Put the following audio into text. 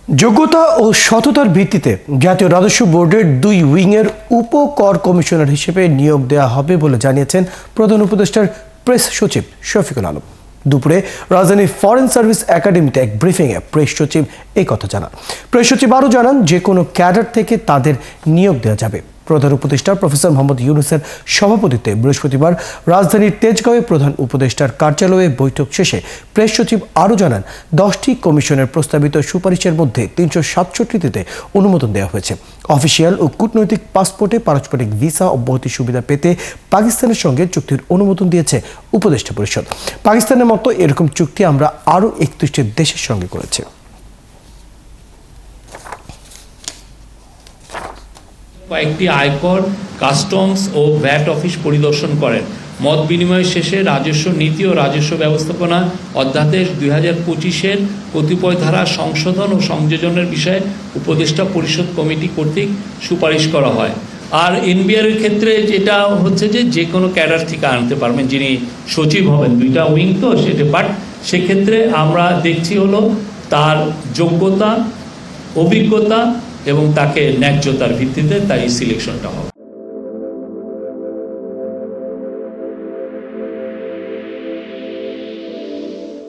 যোগ্যতা ও সততার ভিত্তিতে জাতীয় রাজস্ব বোর্ডের 2 উইংয়ের উপকর কমিশনার হিসেবে নিয়োগ দেওয়া হবে বলে জানিয়েছেন প্রধান উপদেষ্টার প্রেস সচিব শফিকুল আলম। দুপুরে রাজধানীর ফরেন সার্ভিস একাডেমিতে এক ব্রিফিংয়ে প্রেস সচিব এই কথা জানান। প্রেস সচিব আরও জানান, যে কোনো ক্যাডার থেকে তাদের নিয়োগ দেওয়া যাবে। প্রধান উপদেষ্টা প্রফেসর মোহাম্মদ ইউনূসের সভাপতিত্বে বৃহস্পতিবার রাজধানীর তেজগাঁওয়ে প্রধান উপদেষ্টার কার্যালয়ে বৈঠক শেষে প্রেস সচিব আরও জানান, 10টি কমিশনের প্রস্তাবিত সুপারিশের মধ্যে 367টিতে অনুমোদন দেওয়া হয়েছে। অফিসিয়াল ও কূটনৈতিক পাসপোর্টে পারস্পরিক ভিসা অব্যাহতি সুবিধা পেতে পাকিস্তানের সঙ্গে চুক্তির অনুমোদন দিয়েছে উপদেষ্টা পরিষদ। পাকিস্তানের মতো এরকম চুক্তি আমরা আরও 31টি দেশের সঙ্গে করেছি। কয়েকটি আয়কর, কাস্টমস ও ভ্যাট অফিস পরিদর্শন করেন। মত বিনিময় শেষে রাজস্ব নীতি ও রাজস্ব ব্যবস্থাপনা অধ্যাদেশ 2025-এর কতিপয় ধারা সংশোধন ও সংযোজনের বিষয়ে উপদেষ্টা পরিষদ কমিটি কর্তৃক সুপারিশ করা হয়। আর এনবিআর এর ক্ষেত্রে যেটা হচ্ছে যে কোনো ক্যাডার থেকে আনতে পারবেন, যিনি সচিব হবেন। 2টা উইং তো সেটা, বাট সেক্ষেত্রে আমরা দেখছি হলো তার যোগ্যতা, অভিজ্ঞতা এবং তাকে ন্যায্যতার ভিত্তিতে তাই সিলেকশনটা হবে।